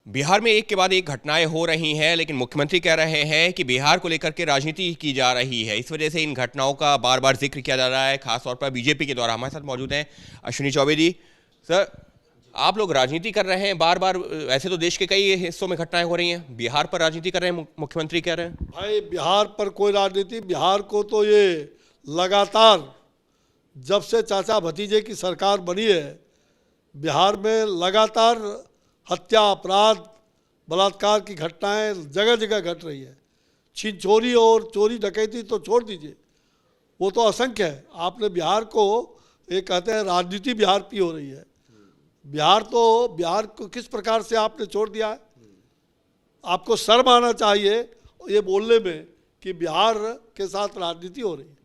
बिहार में एक के बाद एक घटनाएं हो रही हैं, लेकिन मुख्यमंत्री कह रहे हैं कि बिहार को लेकर के राजनीति की जा रही है। इस वजह से इन घटनाओं का बार बार जिक्र किया जा रहा है, खासतौर पर बीजेपी के द्वारा। हमारे साथ मौजूद हैं अश्विनी चौबे जी। सर, आप लोग राजनीति कर रहे हैं बार बार, ऐसे तो देश के कई हिस्सों में घटनाएं हो रही हैं, बिहार पर राजनीति कर रहे हैं, मुख्यमंत्री कह रहे हैं। भाई बिहार पर कोई राजनीति, बिहार को तो ये लगातार जब से चाचा भतीजे की सरकार बनी है, बिहार में लगातार हत्या, अपराध, बलात्कार की घटनाएं जगह जगह घट रही है। छीन चोरी और चोरी डकैती तो छोड़ दीजिए, वो तो असंख्य है। आपने बिहार को, ये कहते हैं राजनीति बिहार की हो रही है। बिहार को किस प्रकार से आपने छोड़ दिया है। आपको शर्म आना चाहिए ये बोलने में कि बिहार के साथ राजनीति हो रही है।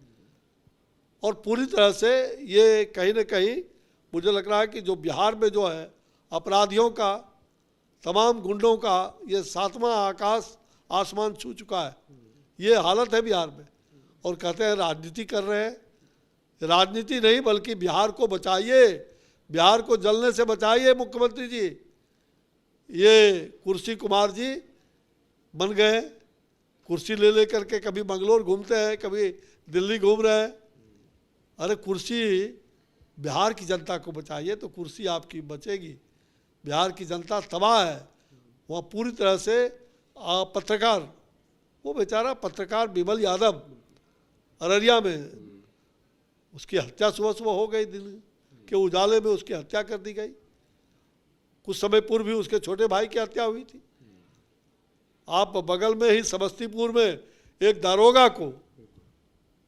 और पूरी तरह से ये कहीं ना कहीं मुझे लग रहा है कि जो बिहार में जो है अपराधियों का, तमाम गुंडों का ये सातवां आकाश आसमान छू चुका है। ये हालत है बिहार में। और कहते हैं राजनीति कर रहे हैं। राजनीति नहीं बल्कि बिहार को बचाइए, बिहार को जलने से बचाइए मुख्यमंत्री जी। ये कुर्सी कुमार जी बन गए, कुर्सी ले लेकर के कभी बंगलोर घूमते हैं, कभी दिल्ली घूम रहे हैं। अरे कुर्सी, बिहार की जनता को बचाइए तो कुर्सी आपकी बचेगी। बिहार की जनता तबाह है। वहाँ पूरी तरह से पत्रकार, वो बेचारा पत्रकार विमल यादव अररिया में, उसकी हत्या सुबह सुबह हो गई, दिन के उजाले में उसकी हत्या कर दी गई। कुछ समय पूर्व भी उसके छोटे भाई की हत्या हुई थी। आप बगल में ही समस्तीपुर में एक दारोगा को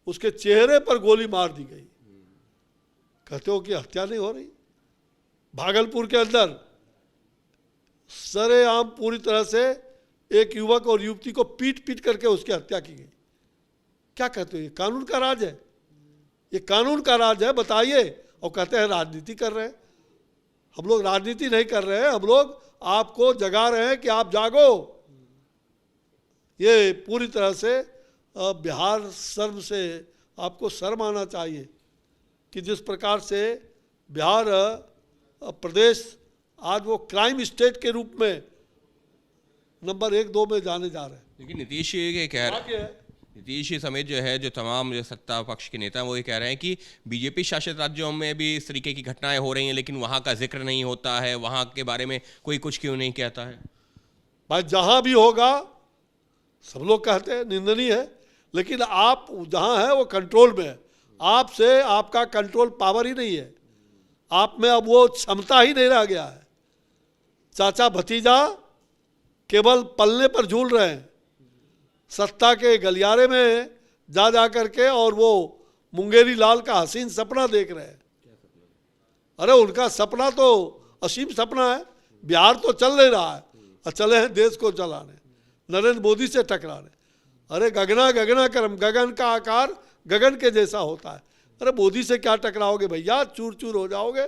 उसके चेहरे पर गोली मार दी गई। कहते हो कि हत्या नहीं हो रही। भागलपुर के अंदर सरेआम पूरी तरह से एक युवक और युवती को पीट पीट करके उसकी हत्या की गई। क्या कहते हो, ये कानून का राज है? ये कानून का राज है, बताइए। और कहते हैं राजनीति कर रहे हैं। हम लोग राजनीति नहीं कर रहे हैं, हम लोग आपको जगा रहे हैं कि आप जागो। ये पूरी तरह से बिहार शर्म से, आपको शर्म आना चाहिए कि जिस प्रकार से बिहार प्रदेश आज वो क्राइम स्टेट के रूप में नंबर 1-2 में जाने जा रहे हैं। लेकिन नीतीश ये कह रहे हैं, नीतीश समेत जो है, जो तमाम जो सत्ता पक्ष के नेता हैं, वो ये कह रहे हैं कि बीजेपी शासित राज्यों में भी इस तरीके की घटनाएं हो रही हैं, लेकिन वहाँ का जिक्र नहीं होता है, वहाँ के बारे में कोई कुछ क्यों नहीं कहता है। भाई जहाँ भी होगा सब लोग कहते हैं निंदनीय है, लेकिन आप जहाँ है वो कंट्रोल में है। आपसे आपका कंट्रोल पावर ही नहीं है, आप में अब वो क्षमता ही नहीं रह गया है। चाचा भतीजा केवल पलने पर झूल रहे हैं, सत्ता के गलियारे में जा जा करके, और वो मुंगेरी लाल का हसीन सपना देख रहे हैं। अरे उनका सपना तो असीम सपना है। बिहार तो चल नहीं रहा है और चले हैं देश को चलाने, नरेंद्र मोदी से टकराने। अरे गगना गगना करम, गगन का आकार गगन के जैसा होता है। अरे मोदी से क्या टकराओगे भैया, चूर चूर हो जाओगे।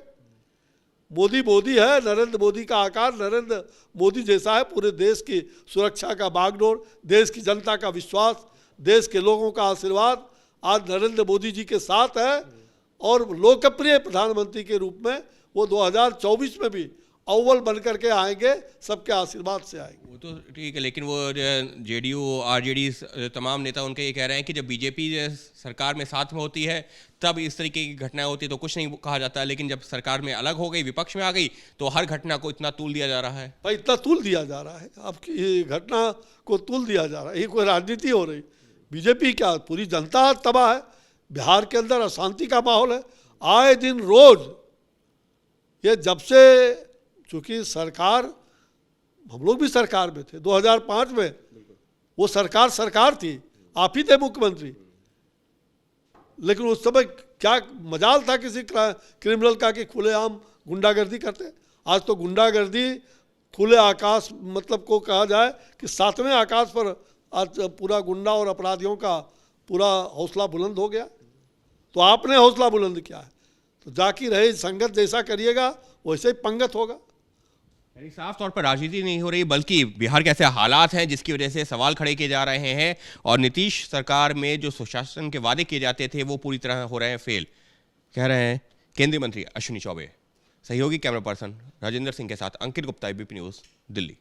मोदी मोदी है, नरेंद्र मोदी का आकार नरेंद्र मोदी जैसा है। पूरे देश की सुरक्षा का बागडोर, देश की जनता का विश्वास, देश के लोगों का आशीर्वाद आज नरेंद्र मोदी जी के साथ है। और लोकप्रिय प्रधानमंत्री के रूप में वो 2024 में भी अव्वल बन करके आएंगे, सबके आशीर्वाद से आएंगे। वो तो ठीक है, लेकिन वो जेडीयू आरजेडी तमाम नेता उनके ये कह रहे हैं कि जब बीजेपी सरकार में साथ में होती है तब इस तरीके की घटनाएं होती है तो कुछ नहीं कहा जाता है, लेकिन जब सरकार में अलग हो गई, विपक्ष में आ गई, तो हर घटना को इतना तूल दिया जा रहा है। भाई इतना तूल दिया जा रहा है, आपकी घटना को तूल दिया जा रहा है। ये कोई राजनीति हो रही? बीजेपी क्या, पूरी जनता तबाह है। बिहार के अंदर अशांति का माहौल है आए दिन रोज। ये जब से, चूँकि सरकार, हम लोग भी सरकार में थे 2005 में, वो सरकार थी, आप ही थे मुख्यमंत्री। लेकिन उस समय क्या मजाल था किसी क्रिमिनल का कि खुलेआम गुंडागर्दी करते। आज तो गुंडागर्दी खुले आकाश, मतलब को कहा जाए कि 7वें आकाश पर आज पूरा गुंडा और अपराधियों का पूरा हौसला बुलंद हो गया। तो आपने हौसला बुलंद किया है, तो जाकी रहे संगत जैसा करिएगा वैसे ही पंगत होगा। यानी साफ तौर पर राजनीति नहीं हो रही, बल्कि बिहार के ऐसे हालात हैं जिसकी वजह से सवाल खड़े किए जा रहे हैं, और नीतीश सरकार में जो सुशासन के वादे किए जाते थे वो पूरी तरह हो रहे हैं फेल, कह रहे हैं केंद्रीय मंत्री अश्विनी चौबे। सहयोगी कैमरा पर्सन राजेंद्र सिंह के साथ अंकित गुप्ता, एबीपी न्यूज़, दिल्ली।